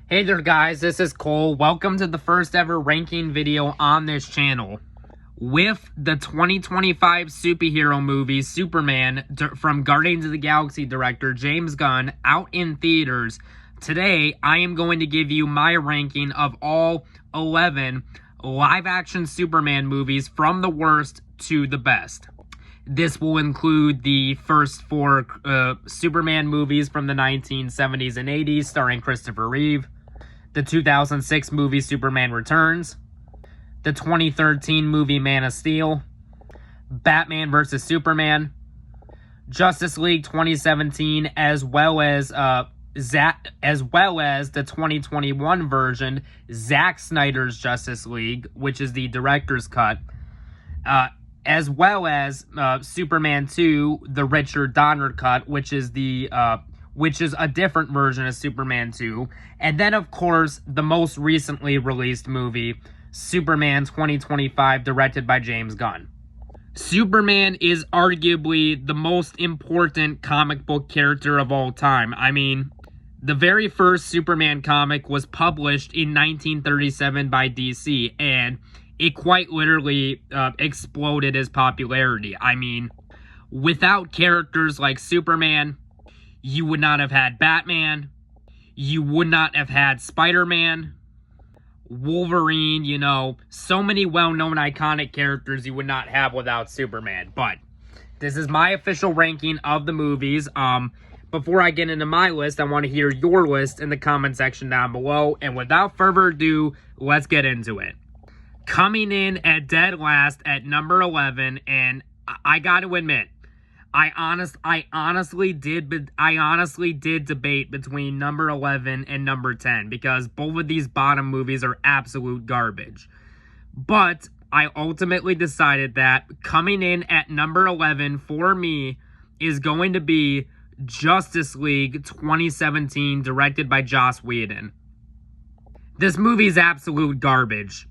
Hey there guys, this is Cole. Welcome to the first ever ranking video on this channel. With the 2025 superhero movie Superman from Guardians of the Galaxy director James Gunn out in theaters, today I am going to give you my ranking of all 11 live-action Superman movies from the worst to the best. This will include the first four Superman movies from the 1970s and 80s starring Christopher Reeve, the 2006 movie Superman Returns, the 2013 movie Man of Steel, Batman vs. Superman, Justice League 2017, as well as the 2021 version, Zack Snyder's Justice League, which is the director's cut, as well as Superman 2, the Richard Donner cut, which is a different version of Superman 2. And then, of course, the most recently released movie, Superman 2025, directed by James Gunn. Superman is arguably the most important comic book character of all time. I mean, the very first Superman comic was published in 1937 by DC, and it quite literally exploded his popularity. I mean, without characters like Superman, you would not have had Batman, you would not have had Spider-Man, Wolverine, so many well-known iconic characters you would not have without Superman. But this is my official ranking of the movies. Before I get into my list, I want to hear your list in the comment section down below. And without further ado, let's get into it. Coming in at dead last at number 11, and I got to admit, I honestly did debate between number 11 and number 10 because both of these bottom movies are absolute garbage. But I ultimately decided that coming in at number 11 for me is going to be Justice League 2017, directed by Joss Whedon. This movie is absolute garbage.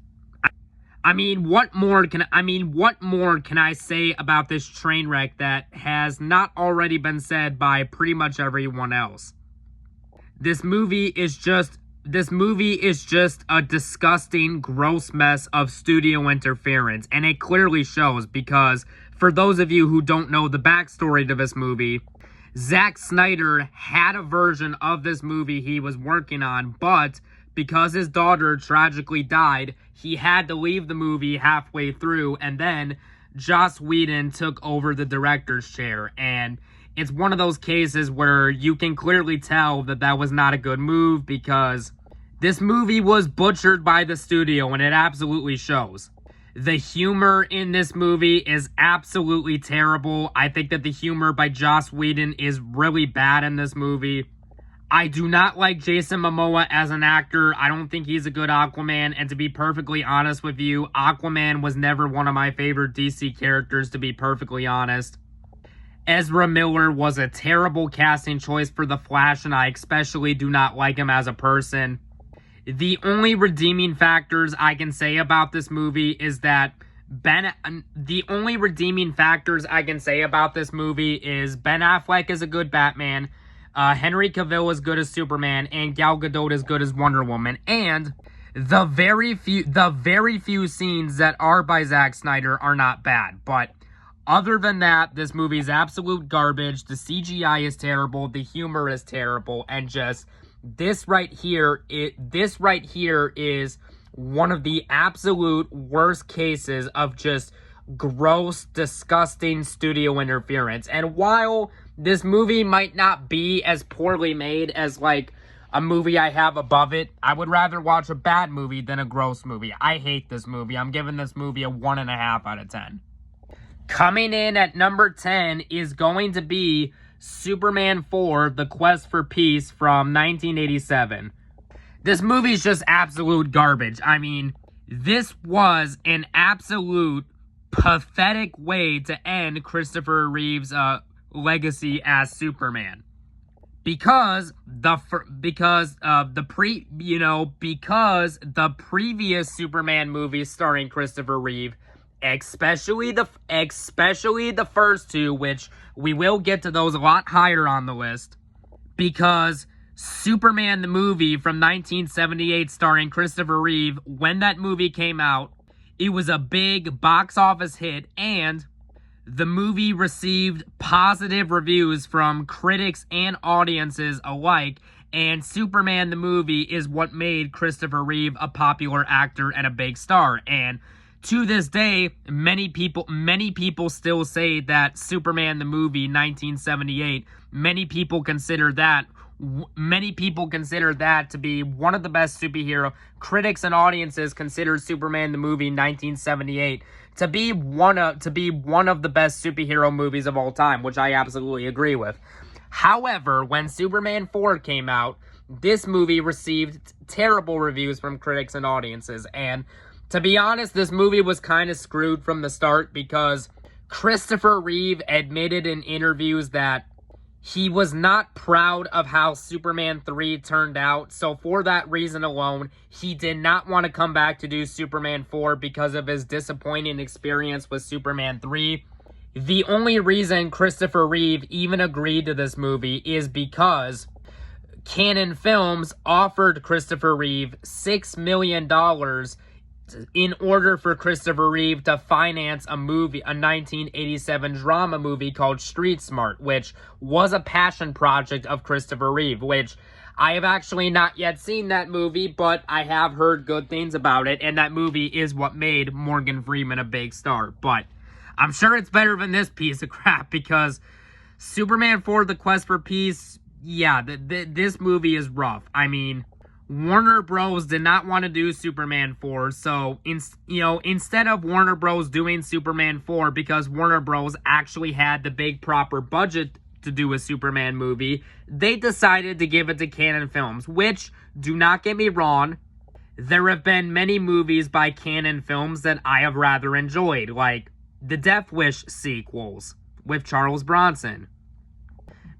What more can I say about this train wreck that has not already been said by pretty much everyone else? This movie is just a disgusting, gross mess of studio interference, and it clearly shows because for those of you who don't know the backstory to this movie, Zack Snyder had a version of this movie he was working on, but because his daughter tragically died, he had to leave the movie halfway through, and then Joss Whedon took over the director's chair. And it's one of those cases where you can clearly tell that that was not a good move because this movie was butchered by the studio, and it absolutely shows. The humor in this movie is absolutely terrible. I think that the humor by Joss Whedon is really bad in this movie. I do not like Jason Momoa as an actor. I don't think he's a good Aquaman. And to be perfectly honest with you, Aquaman was never one of my favorite DC characters, to be perfectly honest. Ezra Miller was a terrible casting choice for The Flash, and I especially do not like him as a person. The only redeeming factors I can say about this movie is Ben Affleck is a good Batman, Henry Cavill is good as Superman, and Gal Gadot is good as Wonder Woman. And the very few scenes that are by Zack Snyder are not bad. But other than that, this movie is absolute garbage. The CGI is terrible. The humor is terrible. And just this right here is one of the absolute worst cases of just gross, disgusting studio interference. And while this movie might not be as poorly made as, like, a movie I have above it, I would rather watch a bad movie than a gross movie. I hate this movie. I'm giving this movie a 1.5 out of 10. Coming in at number 10 is going to be Superman 4, The Quest for Peace from 1987. This movie is just absolute garbage. I mean, this was an absolute pathetic way to end Christopher Reeve's legacy as Superman, because the previous Superman movies starring Christopher Reeve, especially the first two, which we will get to those a lot higher on the list, because Superman the movie from 1978 starring Christopher Reeve, when that movie came out, it was a big box office hit, and the movie received positive reviews from critics and audiences alike, and Superman the movie is what made Christopher Reeve a popular actor and a big star. And to this day, many people still say that Superman the movie 1978, many people consider that to be one of the best superhero. Critics and audiences consider Superman the movie 1978 to be one of the best superhero movies of all time, which I absolutely agree with. However, when Superman 4 came out, this movie received terrible reviews from critics and audiences, and to be honest, this movie was kind of screwed from the start because Christopher Reeve admitted in interviews that he was not proud of how Superman 3 turned out, so for that reason alone, he did not want to come back to do Superman 4 because of his disappointing experience with Superman 3. The only reason Christopher Reeve even agreed to this movie is because Cannon Films offered Christopher Reeve $6 million in order for Christopher Reeve to finance a 1987 drama movie called Street Smart, which was a passion project of Christopher Reeve, which I have actually not yet seen that movie, but I have heard good things about it, and that movie is what made Morgan Freeman a big star. But I'm sure it's better than this piece of crap, because Superman 4: The Quest for Peace, yeah, this movie is rough. I mean, Warner Bros. Did not want to do Superman 4, so instead of Warner Bros. Doing Superman 4, because Warner Bros. Actually had the big proper budget to do a Superman movie, they decided to give it to Cannon Films, which, do not get me wrong, there have been many movies by Cannon Films that I have rather enjoyed, like the Death Wish sequels with Charles Bronson,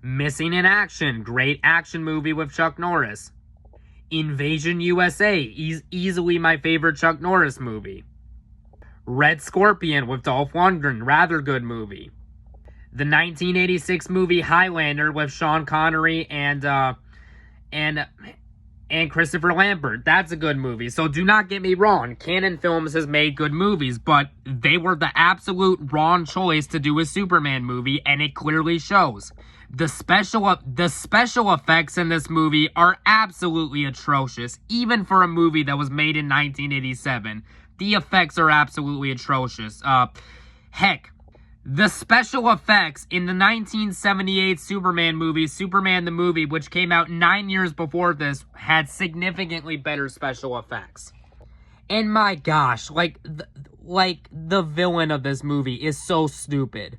Missing in Action, great action movie with Chuck Norris, Invasion USA, easily my favorite Chuck Norris movie. Red Scorpion with Dolph Lundgren, rather good movie. The 1986 movie Highlander with Sean Connery and Christopher Lambert, that's a good movie. So do not get me wrong, Cannon Films has made good movies, but they were the absolute wrong choice to do a Superman movie, and it clearly shows. The special effects in this movie are absolutely atrocious, even for a movie that was made in 1987. The effects are absolutely atrocious. Heck, the special effects in the 1978 Superman movie, Superman the movie, which came out 9 years before this, had significantly better special effects. And my gosh, the villain of this movie is so stupid.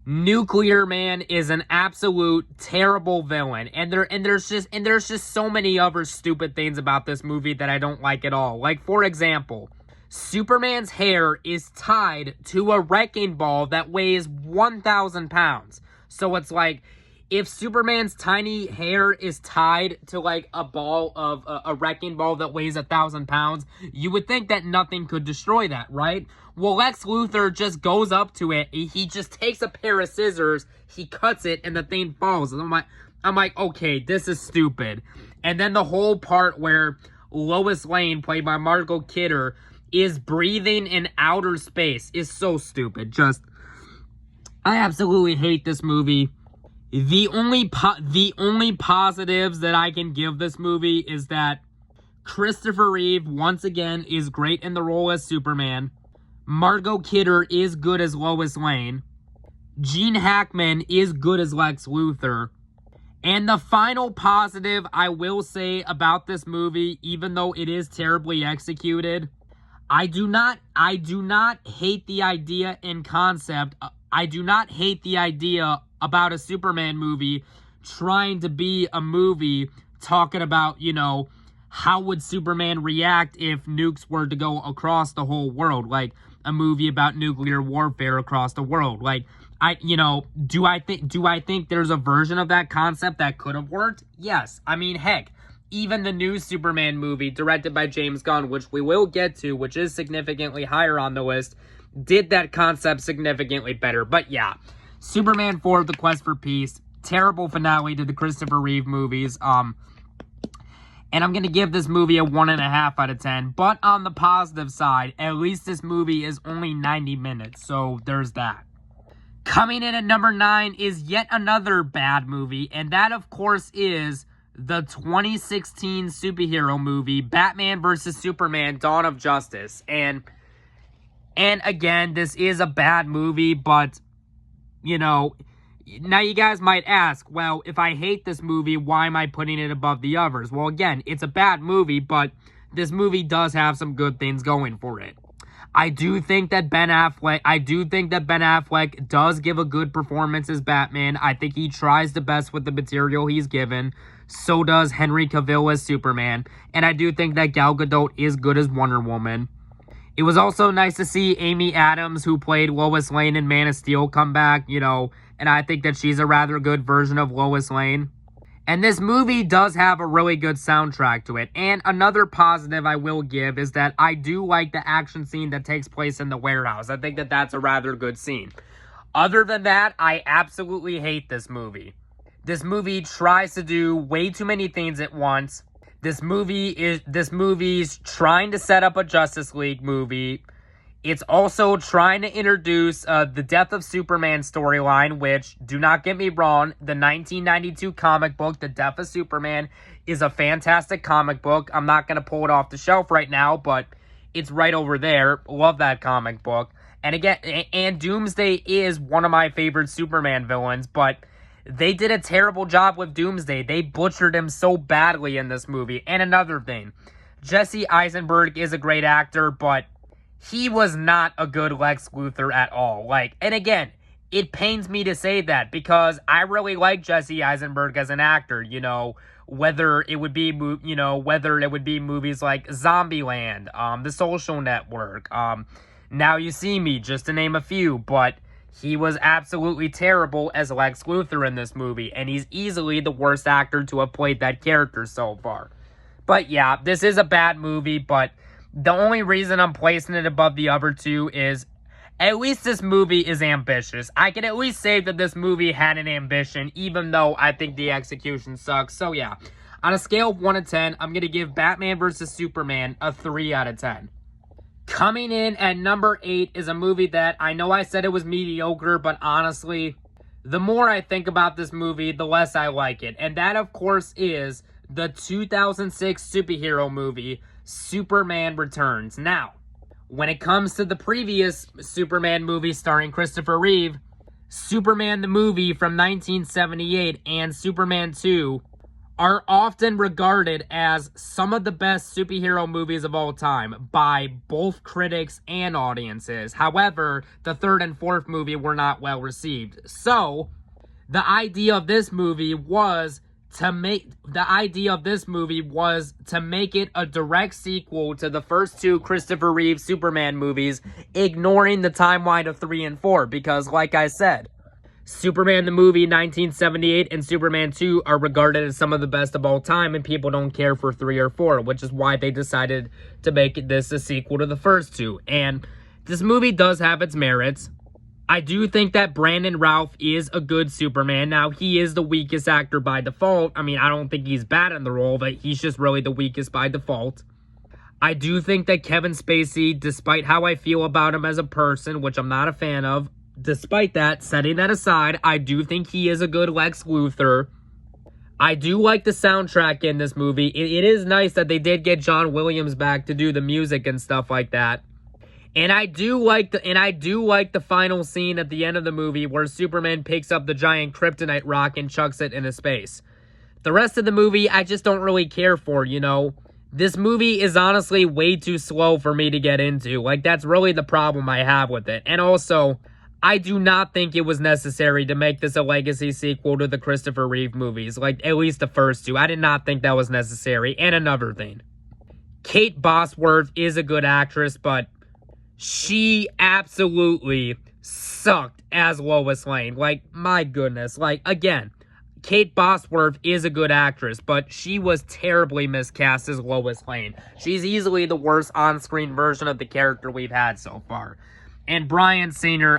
Nuclear Man is an absolute terrible villain, and there's just so many other stupid things about this movie that I don't like at all. Like, for example, Superman's hair is tied to a wrecking ball that weighs 1,000 pounds. So it's like, if Superman's tiny hair is tied to like a wrecking ball that weighs 1,000 pounds, you would think that nothing could destroy that, right? Well, Lex Luthor just goes up to it, he just takes a pair of scissors, he cuts it, and the thing falls. And I'm like, okay, this is stupid. And then the whole part where Lois Lane, played by Margot Kidder, is breathing in outer space is so stupid. I absolutely hate this movie. The only positives that I can give this movie is that Christopher Reeve, once again, is great in the role as Superman. Margot Kidder is good as Lois Lane. Gene Hackman is good as Lex Luthor. And the final positive I will say about this movie, even though it is terribly executed, I do not hate the idea in concept. I do not hate the idea about a Superman movie trying to be a movie talking about, how would Superman react if nukes were to go across the whole world? Like, a movie about nuclear warfare across the world. Like, do I think there's a version of that concept that could have worked? Yes. I mean, heck, even the new Superman movie directed by James Gunn, which we will get to, which is significantly higher on the list, did that concept significantly better. But yeah, Superman 4: The Quest for Peace, terrible finale to the Christopher Reeve movies. And I'm going to give this movie a 1.5 out of 10. But on the positive side, at least this movie is only 90 minutes. So there's that. Coming in at number 9 is yet another bad movie. And that, of course, is the 2016 superhero movie, Batman vs. Superman, Dawn of Justice. And again, this is a bad movie, but, you know, now you guys might ask, well, if I hate this movie, why am I putting it above the others? Well, again, it's a bad movie, but this movie does have some good things going for it. I do think that Ben Affleck does give a good performance as Batman. I think he tries the best with the material he's given. So does Henry Cavill as Superman. And I do think that Gal Gadot is good as Wonder Woman. It was also nice to see Amy Adams, who played Lois Lane in Man of Steel, come back, you know, and I think that she's a rather good version of Lois Lane. And this movie does have a really good soundtrack to it. And another positive I will give is that I do like the action scene that takes place in the warehouse. I think that that's a rather good scene. Other than that, I absolutely hate this movie. This movie tries to do way too many things at once. This movie's trying to set up a Justice League movie. It's also trying to introduce the Death of Superman storyline, which, do not get me wrong, the 1992 comic book, The Death of Superman, is a fantastic comic book. I'm not going to pull it off the shelf right now, but it's right over there. Love that comic book. And again, and Doomsday is one of my favorite Superman villains, but they did a terrible job with Doomsday. They butchered him so badly in this movie. And another thing, Jesse Eisenberg is a great actor, but he was not a good Lex Luthor at all. And again, it pains me to say that because I really like Jesse Eisenberg as an actor, you know, whether it would be movies like Zombieland, The Social Network, Now You See Me, just to name a few, but he was absolutely terrible as Lex Luthor in this movie, and he's easily the worst actor to have played that character so far. But yeah, this is a bad movie, but the only reason I'm placing it above the other two is at least this movie is ambitious. I can at least say that this movie had an ambition, even though I think the execution sucks. So yeah, on a scale of 1 to 10, I'm going to give Batman vs. Superman a 3 out of 10. Coming in at number 8 is a movie that I know I said it was mediocre, but honestly, the more I think about this movie, the less I like it. And that, of course, is the 2006 superhero movie, Superman Returns. Now, when it comes to the previous Superman movie starring Christopher Reeve, Superman the movie from 1978 and Superman 2 are often regarded as some of the best superhero movies of all time by both critics and audiences. However, the third and fourth movie were not well received. So, the idea of this movie was to make it a direct sequel to the first two Christopher Reeve Superman movies, ignoring the timeline of 3 and 4, because like I said, Superman the movie 1978 and Superman 2 are regarded as some of the best of all time, and people don't care for 3 or 4, which is why they decided to make this a sequel to the first two. And this movie does have its merits. I do think that Brandon Routh is a good Superman. Now, he is the weakest actor by default. I mean, I don't think he's bad in the role, but he's just really the weakest by default. I do think that Kevin Spacey, despite how I feel about him as a person, which I'm not a fan of, despite that, setting that aside, I do think he is a good Lex Luthor. I do like the soundtrack in this movie. It is nice that they did get John Williams back to do the music and stuff like that. And I do like the final scene at the end of the movie where Superman picks up the giant kryptonite rock and chucks it into space. The rest of the movie, I just don't really care for, you know. This movie is honestly way too slow for me to get into. That's really the problem I have with it. And also, I do not think it was necessary to make this a legacy sequel to the Christopher Reeve movies. At least the first two. I did not think that was necessary. And another thing. Kate Bosworth is a good actress, but she absolutely sucked as Lois Lane. My goodness. Again, Kate Bosworth is a good actress, but she was terribly miscast as Lois Lane. She's easily the worst on-screen version of the character we've had so far. And Bryan Singer,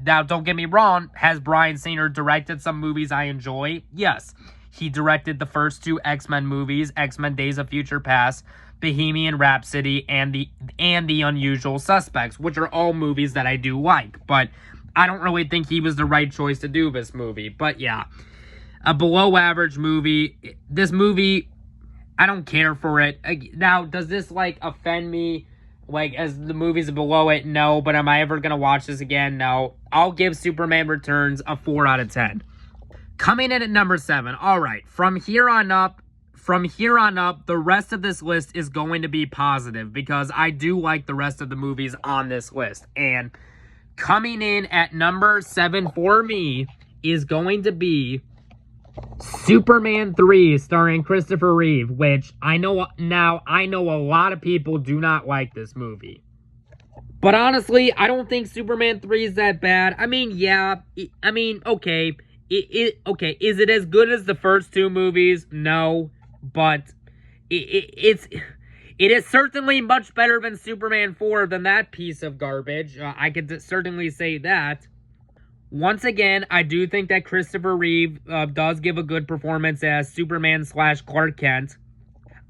now don't get me wrong, has Bryan Singer directed some movies I enjoy? Yes. He directed the first 2 X-Men movies, X-Men Days of Future Past, Bohemian Rhapsody, and the Unusual Suspects, which are all movies that I do like. But I don't really think he was the right choice to do this movie. But yeah, a below average movie. This movie, I don't care for it. Now, does this, like, offend me, like, as the movies below it? No. But am I ever going to watch this again? No. I'll give Superman Returns a 4 out of 10. Coming in at number 7. All right. From here on up, the rest of this list is going to be positive because I do like the rest of the movies on this list. And coming in at number 7 for me is going to be Superman 3 starring Christopher Reeve, which I know a lot of people do not like this movie. But honestly, I don't think Superman 3 is that bad. I mean, yeah, okay. Okay, is it as good as the first 2 movies? No, but it is certainly much better than Superman 4 than that piece of garbage. I could certainly say that. Once again, I do think that Christopher Reeve does give a good performance as Superman/Clark Kent.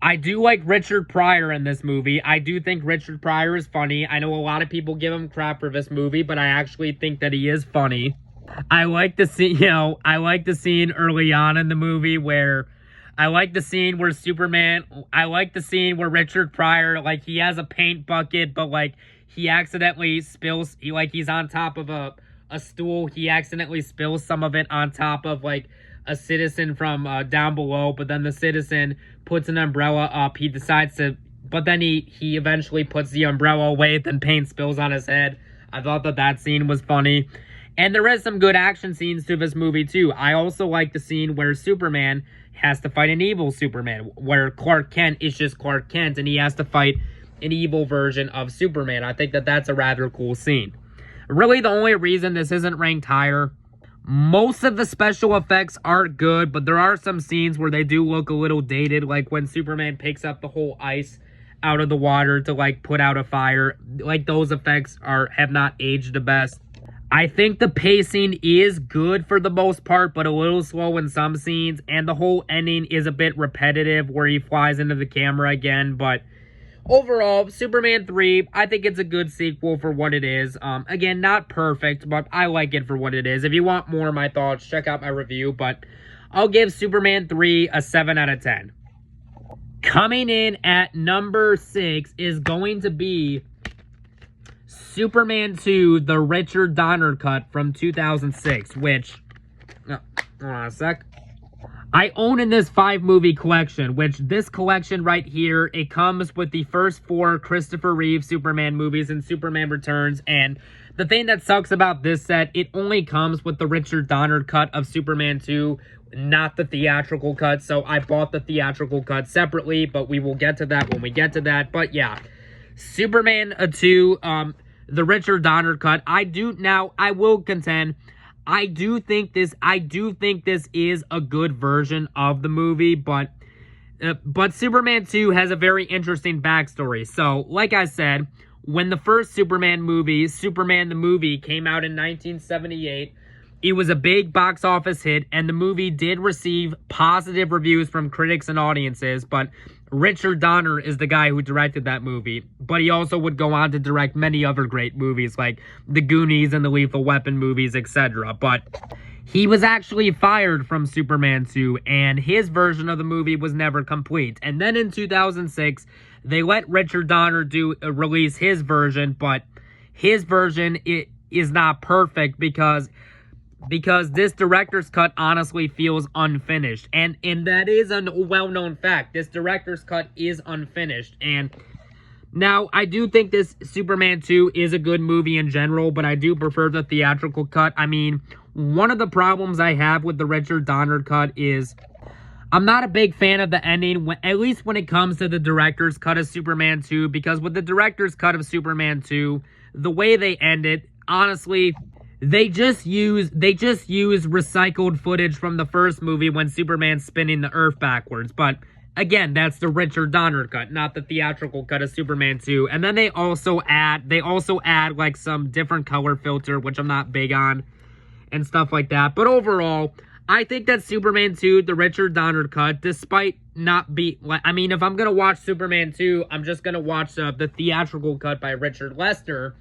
I do like Richard Pryor in this movie. I do think Richard Pryor is funny. I know a lot of people give him crap for this movie, but I actually think that he is funny. I like the scene early on in the movie where Richard Pryor, like, he has a paint bucket, but, like, he accidentally spills, he's on top of a stool. He accidentally spills some of it on top of, like, a citizen from down below, but then the citizen puts an umbrella up. He decides to, but then he eventually puts the umbrella away, then paint spills on his head. I thought that scene was funny. And there is some good action scenes to this movie, too. I also like the scene where Superman has to fight an evil Superman, where Clark Kent is just Clark Kent, and he has to fight an evil version of Superman. I think that's a rather cool scene. Really, the only reason this isn't ranked higher, most of the special effects are good, but there are some scenes where they do look a little dated, like when Superman picks up the whole ice out of the water to, like, put out a fire. Like, those effects have not aged the best. I think the pacing is good for the most part, but a little slow in some scenes, and the whole ending is a bit repetitive where he flies into the camera again, but overall, Superman 3, I think it's a good sequel for what it is. Again, not perfect, but I like it for what it is. If you want more of my thoughts, check out my review, but I'll give Superman 3 a 7 out of 10. Coming in at number 6 is going to be Superman 2, the Richard Donner cut from 2006, which, hold on a sec. I own in this 5-movie collection, which this collection right here, it comes with the first 4 Christopher Reeve Superman movies and Superman Returns, and the thing that sucks about this set, it only comes with the Richard Donner cut of Superman 2, not the theatrical cut, so I bought the theatrical cut separately, but we will get to that when we get to that. But yeah, Superman 2, the Richard Donner cut. I will contend, I do think this is a good version of the movie, but Superman 2 has a very interesting backstory. So, like I said, when the first Superman movie, Superman the movie, came out in 1978, it was a big box office hit, and the movie did receive positive reviews from critics and audiences, but Richard Donner is the guy who directed that movie, but he also would go on to direct many other great movies like The Goonies and the Lethal Weapon movies, etc. But he was actually fired from Superman 2, and his version of the movie was never complete. And then in 2006, they let Richard Donner release his version, but his version is not perfect because this director's cut honestly feels unfinished. And that is a well-known fact. This director's cut is unfinished. And now, I do think this Superman 2 is a good movie in general, but I do prefer the theatrical cut. I mean, one of the problems I have with the Richard Donner cut is I'm not a big fan of the ending, at least when it comes to the director's cut of Superman 2, because with the director's cut of Superman 2, the way they end it, honestly, They just use recycled footage from the first movie when Superman's spinning the Earth backwards. But again, that's the Richard Donner cut, not the theatrical cut of Superman 2. And then they also add like some different color filter, which I'm not big on, and stuff like that. But overall, I think that Superman 2, the Richard Donner cut, despite not be... I mean, if I'm going to watch Superman 2, I'm just going to watch the theatrical cut by Richard Lester.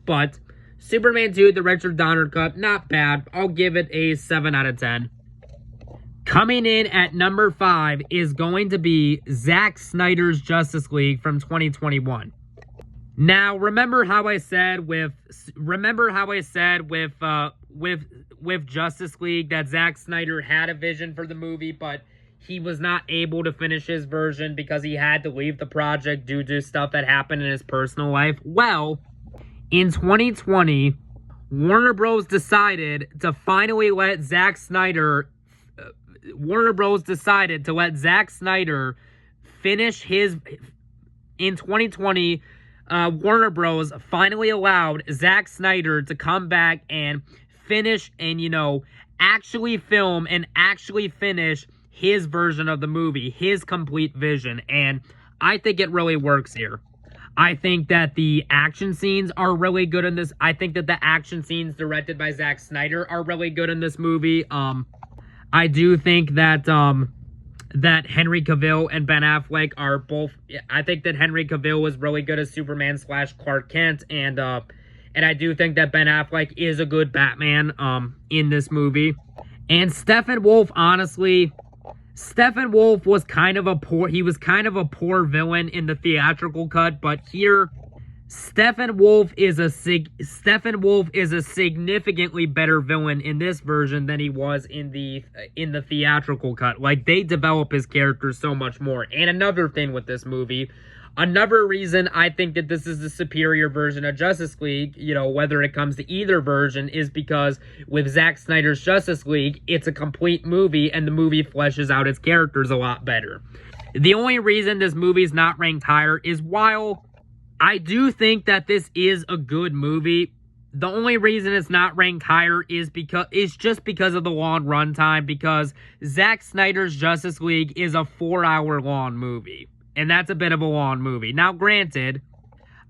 But Superman 2, the Richard Donner cut, not bad. I'll give it a 7 out of 10. Coming in at number 5 is going to be Zack Snyder's Justice League from 2021. Now, remember how I said with Justice League that Zack Snyder had a vision for the movie, but he was not able to finish his version because he had to leave the project due to stuff that happened in his personal life? Well, in 2020, Warner Bros. Decided to finally let Zack Snyder finish his... In 2020, Warner Bros. Finally allowed Zack Snyder to come back and finish and, actually film and actually finish his version of the movie, his complete vision. And I think it really works here. I think that the action scenes are really good in this. I think that the action scenes directed by Zack Snyder are really good in this movie. I do think that that Henry Cavill and Ben Affleck are both... I think that Henry Cavill was really good as Superman / Clark Kent, and I do think that Ben Affleck is a good Batman in this movie. And Steppenwolf, honestly, Steppenwolf was kind of a poor villain in the theatrical cut, but here Steppenwolf is a significantly better villain in this version than he was in the theatrical cut. Like, they develop his character so much more. And another thing with this movie, another reason I think that this is the superior version of Justice League, whether it comes to either version, is because with Zack Snyder's Justice League, it's a complete movie and the movie fleshes out its characters a lot better. The only reason this movie's not ranked higher is while I do think that this is a good movie, the only reason it's not ranked higher is just because of the long runtime, because Zack Snyder's Justice League is a 4-hour long movie. And that's a bit of a long movie. Now, granted,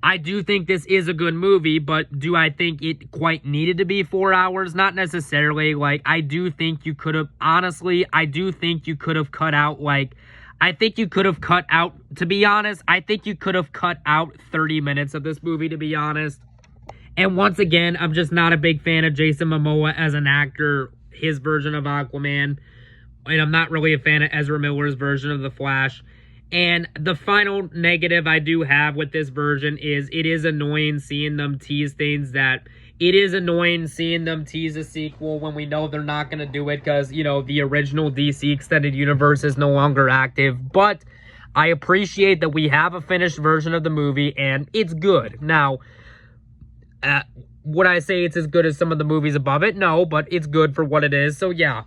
I do think this is a good movie, but do I think it quite needed to be 4 hours? Not necessarily. Like, I do think you could have, honestly, I do think you could have cut out, to be honest, I think you could have cut out 30 minutes of this movie, to be honest. And once again, I'm just not a big fan of Jason Momoa as an actor, his version of Aquaman. And I'm not really a fan of Ezra Miller's version of The Flash. And the final negative I do have with this version is it is annoying seeing them tease things that... It is annoying seeing them tease a sequel when we know they're not going to do it because, the original DC Extended Universe is no longer active. But I appreciate that we have a finished version of the movie, and it's good. Now, would I say it's as good as some of the movies above it? No, but it's good for what it is. So, yeah.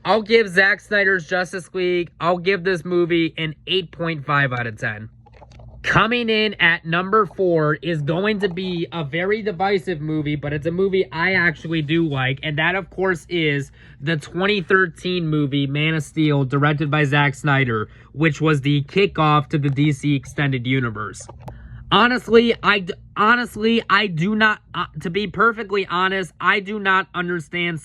I'll give Zack Snyder's Justice League, I'll give this movie an 8.5 out of 10. Coming in at number 4 is going to be a very divisive movie, but it's a movie I actually do like, and that, of course, is the 2013 movie Man of Steel, directed by Zack Snyder, which was the kickoff to the DC Extended Universe. Honestly, I do not, to be perfectly honest, I do not understand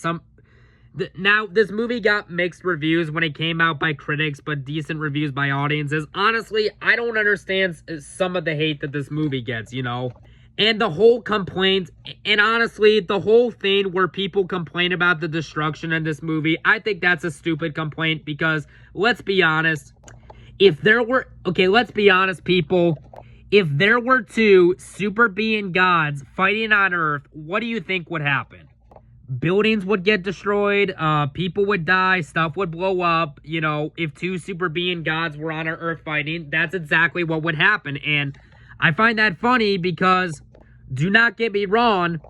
Now, this movie got mixed reviews when it came out by critics, but decent reviews by audiences. Honestly, I don't understand some of the hate that this movie gets, And the whole complaint, and honestly, the whole thing where people complain about the destruction in this movie, I think that's a stupid complaint because, let's be honest, let's be honest, people. If there were two super being gods fighting on Earth, what do you think would happen? Buildings would get destroyed, people would die, stuff would blow up. If two super being gods were on our Earth fighting, that's exactly what would happen. And I find that funny because, do not get me wrong,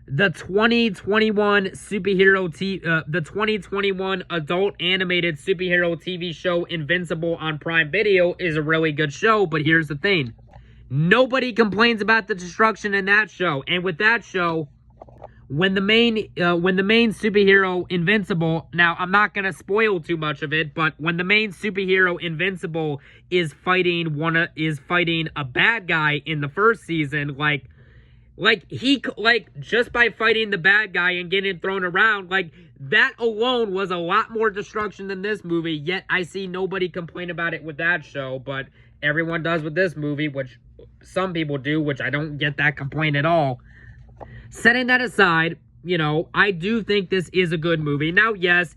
the 2021 the 2021 adult animated superhero TV show Invincible on Prime Video is a really good show, but here's the thing. Nobody complains about the destruction in that show. And with that show, when the main superhero Invincible, now I'm not gonna spoil too much of it, but when the main superhero Invincible is fighting a bad guy in the first season, Like, just by fighting the bad guy and getting thrown around, like, that alone was a lot more destruction than this movie, yet I see nobody complain about it with that show, but everyone does with this movie, which some people do, which I don't get that complaint at all. Setting that aside, you know, I do think this is a good movie. Now, yes,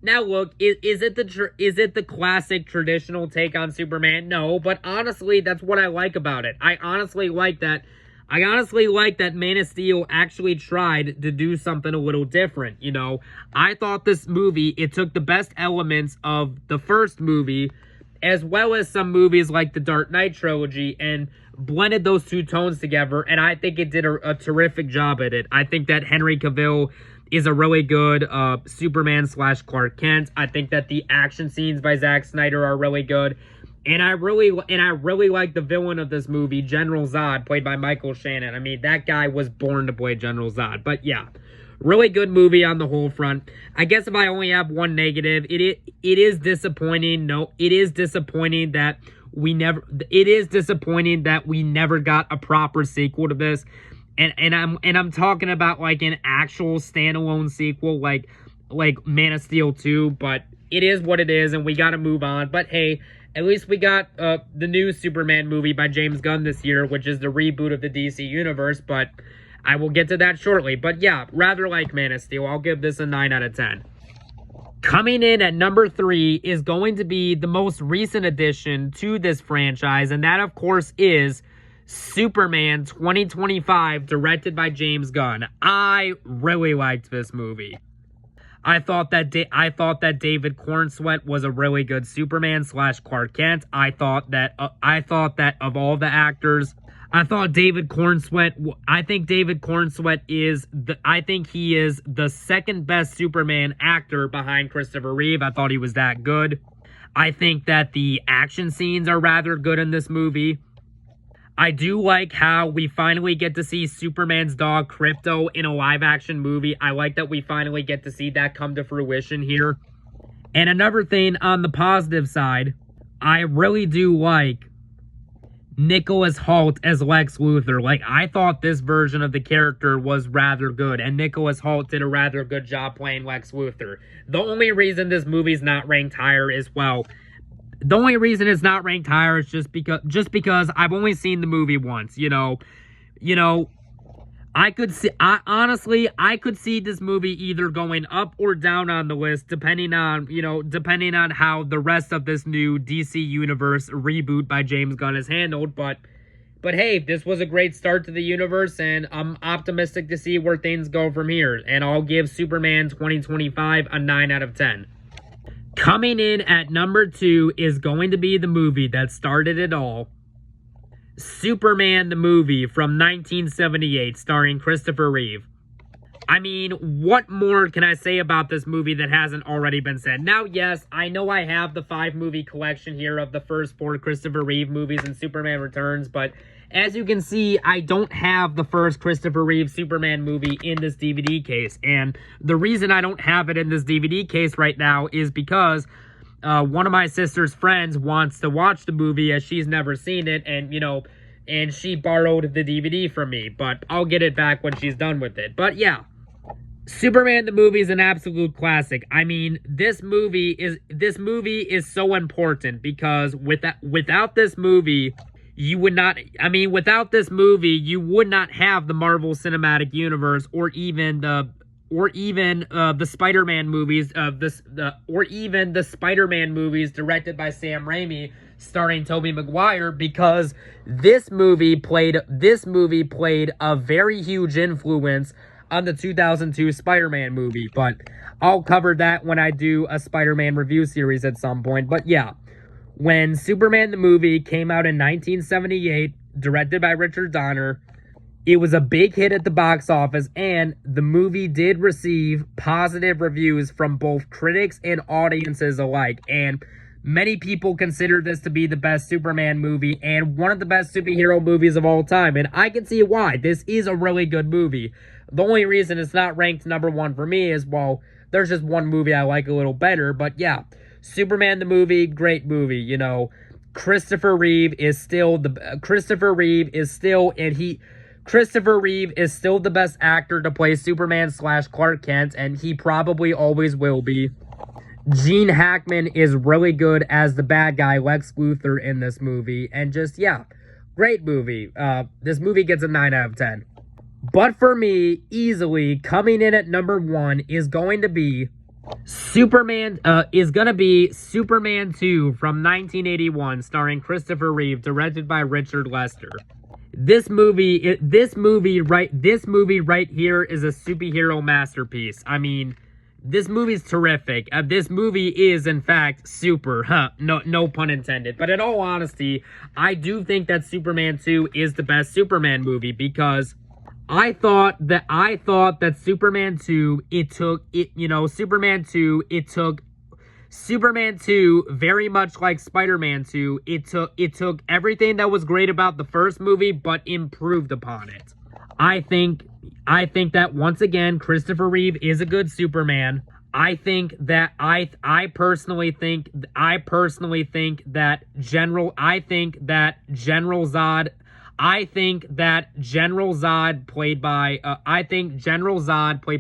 now look, is it the classic traditional take on Superman? No, but honestly, that's what I like about it. I honestly like that Man of Steel actually tried to do something a little different, you know. I thought this movie, it took the best elements of the first movie, as well as some movies like the Dark Knight trilogy, and blended those two tones together, and I think it did a terrific job at it. I think that Henry Cavill is a really good Superman / Clark Kent. I think that the action scenes by Zack Snyder are really good. And I really like the villain of this movie, General Zod, played by Michael Shannon. I mean, that guy was born to play General Zod. But yeah, really good movie on the whole front. I guess if I only have one negative, it is disappointing. No, it is disappointing that we never got a proper sequel to this. And I'm talking about like an actual standalone sequel like Man of Steel 2, but it is what it is and we got to move on. But hey, at least we got the new Superman movie by James Gunn this year, which is the reboot of the DC universe, but I will get to that shortly. But yeah, rather like Man of Steel. I'll give this a 9 out of 10. Coming in at number 3 is going to be the most recent addition to this franchise, and that, of course, is Superman 2025, directed by James Gunn. I really liked this movie. I thought that David Cornsweet was a really good Superman / Clark Kent. I thought that of all the actors, I think David Cornsweet is the second best Superman actor behind Christopher Reeve. I thought he was that good. I think that the action scenes are rather good in this movie. I do like how we finally get to see Superman's dog Krypto in a live-action movie. I like that we finally get to see that come to fruition here. And another thing on the positive side, I really do like Nicholas Hoult as Lex Luthor. Like, I thought this version of the character was rather good, and Nicholas Hoult did a rather good job playing Lex Luthor. The only reason this movie's not ranked higher is, well, the only reason it's not ranked higher is just because I've only seen the movie once, you know, I could see this movie either going up or down on the list depending on how the rest of this new DC Universe reboot by James Gunn is handled, but hey, this was a great start to the universe, and I'm optimistic to see where things go from here, and I'll give Superman 2025 a 9 out of 10. Coming in at number 2 is going to be the movie that started it all. Superman the movie from 1978, starring Christopher Reeve. I mean, what more can I say about this movie that hasn't already been said? Now, yes, I know I have the 5-movie collection here of the first 4 Christopher Reeve movies and Superman Returns, but as you can see, I don't have the first Christopher Reeve Superman movie in this DVD case. And the reason I don't have it in this DVD case right now is because one of my sister's friends wants to watch the movie as she's never seen it. And she borrowed the DVD from me. But I'll get it back when she's done with it. But yeah, Superman the movie is an absolute classic. I mean, this movie is so important because without this movie, you would not have the Marvel Cinematic Universe or even the Spider-Man movies or even the Spider-Man movies directed by Sam Raimi starring Tobey Maguire, because this movie played a very huge influence on the 2002 Spider-Man movie, but I'll cover that when I do a Spider-Man review series at some point. But yeah, when Superman the movie came out in 1978, directed by Richard Donner, it was a big hit at the box office, and the movie did receive positive reviews from both critics and audiences alike, and many people consider this to be the best Superman movie and one of the best superhero movies of all time, and I can see why. This is a really good movie. The only reason it's not ranked number 1 for me is, well, there's just one movie I like a little better, but yeah, Superman the movie, great movie, you know. Christopher Reeve is still, Christopher Reeve is still the best actor to play Superman / Clark Kent, and he probably always will be. Gene Hackman is really good as the bad guy, Lex Luthor, in this movie. And just, yeah, great movie. This movie gets a 9 out of 10. But for me, easily, coming in at number 1 is going to be Superman 2 from 1981, starring Christopher Reeve, directed by Richard Lester. This movie right here is a superhero masterpiece. I mean, this movie's terrific. This movie is, in fact, super. No pun intended. But in all honesty, I do think that Superman 2 is the best Superman movie, because I thought that Superman 2, Superman 2, very much like Spider-Man 2, it took everything that was great about the first movie, but improved upon it. I think that, once again, Christopher Reeve is a good Superman. I personally think that General Zod played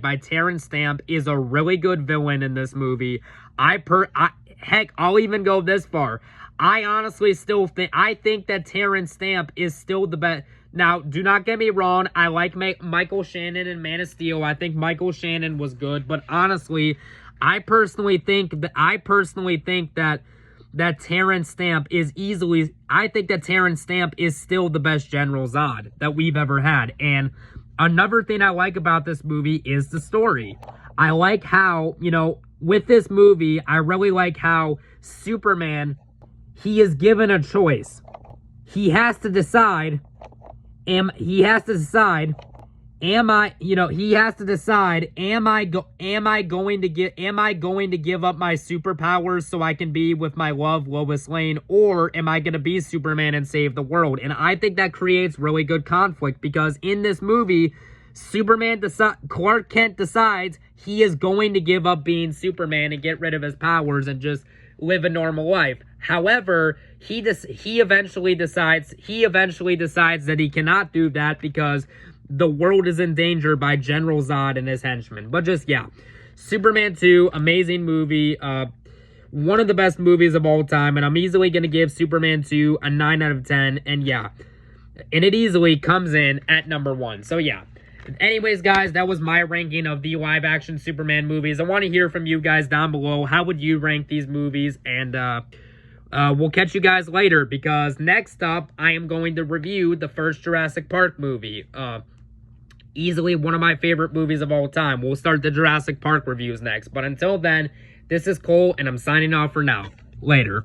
by Terrence Stamp is a really good villain in this movie. Heck, I'll even go this far. I honestly still think that Terrence Stamp is still the best. Now, do not get me wrong. I like Michael Shannon in Man of Steel. I think Michael Shannon was good, but honestly, I personally think that Terrence Stamp is still the best General Zod that we've ever had. And another thing I like about this movie is the story. I like how, with this movie, I really like how Superman, he is given a choice. He has to decide, am I going to give up my superpowers so I can be with my love, Lois Lane, or am I going to be Superman and save the world? And I think that creates really good conflict, because in this movie, Clark Kent decides he is going to give up being Superman and get rid of his powers and just live a normal life. However, he eventually decides that he cannot do that because the world is in danger by General Zod and his henchmen. But just, yeah, Superman 2, amazing movie, one of the best movies of all time, and I'm easily going to give Superman 2 a 9 out of 10, and yeah, and it easily comes in at number 1. So yeah. Anyways, guys, that was my ranking of the live-action Superman movies. I want to hear from you guys down below. How would you rank these movies? And we'll catch you guys later, because next up, I am going to review the first Jurassic Park movie. Easily one of my favorite movies of all time. We'll start the Jurassic Park reviews next. But until then, this is Cole, and I'm signing off for now. Later.